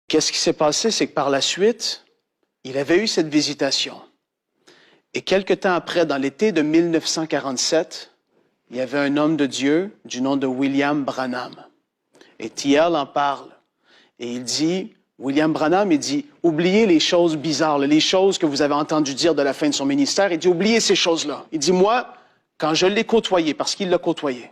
Qu'est-ce qui s'est passé? C'est que par la suite, il avait eu cette visitation. Et quelque temps après, dans l'été de 1947, il y avait un homme de Dieu du nom de William Branham. Et T.L. en parle. Et il dit, William Branham, il dit, oubliez les choses bizarres, les choses que vous avez entendu dire de la fin de son ministère. Il dit, oubliez ces choses-là. Il dit, moi, quand je l'ai côtoyé, parce qu'il l'a côtoyé,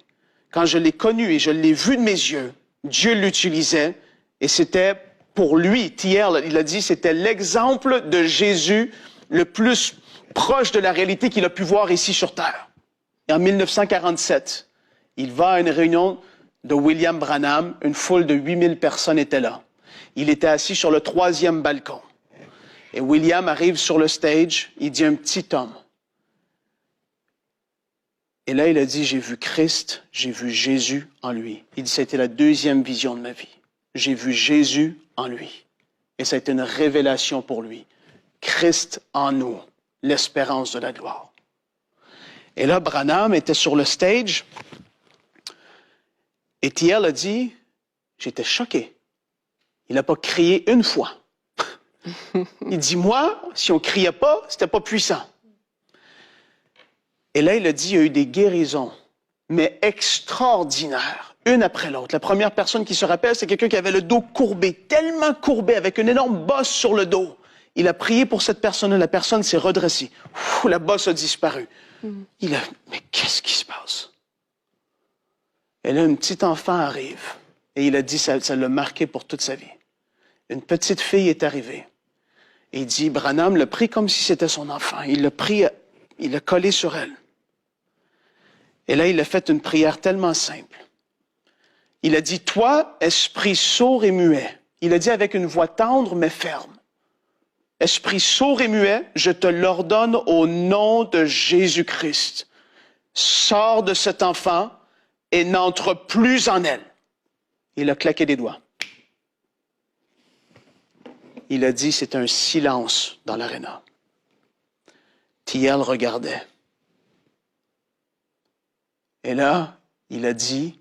quand je l'ai connu et je l'ai vu de mes yeux, Dieu l'utilisait et c'était pour lui, T.L., il a dit, c'était l'exemple de Jésus le plus proche de la réalité qu'il a pu voir ici sur Terre. Et en 1947, il va à une réunion de William Branham, une foule de 8000 personnes étaient là. Il était assis sur le 3e balcon. Et William arrive sur le stage, il dit un petit homme. Et là, il a dit, j'ai vu Christ, j'ai vu Jésus en lui. Il dit, ça a été la 2e vision de ma vie. J'ai vu Jésus en lui. Et ça a été une révélation pour lui. Christ en nous, l'espérance de la gloire. Et là, Branham était sur le stage. Et T.L. a dit, j'étais choqué. Il n'a pas crié une fois. Il dit, moi, si on ne criait pas, c'était pas puissant. Et là, il a dit, il y a eu des guérisons, mais extraordinaires, une après l'autre. La première personne qui se rappelle, c'est quelqu'un qui avait le dos courbé, tellement courbé, avec une énorme bosse sur le dos. Il a prié pour cette personne-là, la personne s'est redressée. La bosse a disparu. Il a, mais qu'est-ce qui se passe? Et là, un petit enfant arrive, et il a dit, ça l'a marqué pour toute sa vie. Une petite fille est arrivée. Et il dit, Branham l'a pris comme si c'était son enfant. Il l'a pris, il l'a collé sur elle. Et là, il a fait une prière tellement simple. Il a dit, toi, esprit sourd et muet. Il a dit avec une voix tendre mais ferme. Esprit sourd et muet, je te l'ordonne au nom de Jésus-Christ. Sors de cet enfant et n'entre plus en elle. Il a claqué des doigts. Il a dit, c'est un silence dans l'aréna. T.L. regardait. Et là, il a dit,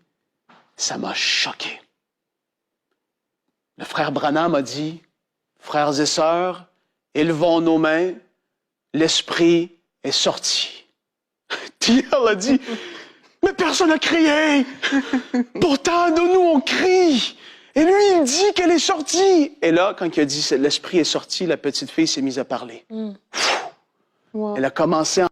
ça m'a choqué. Le frère Branham a dit, frères et sœurs, élevons nos mains, l'esprit est sorti. T.L. a dit, mais personne n'a crié. Pourtant, nous, on crie. Et lui, il dit qu'elle est sortie. Et là, quand il a dit l'esprit est sorti, la petite fille s'est mise à parler. Wow. Elle a commencé à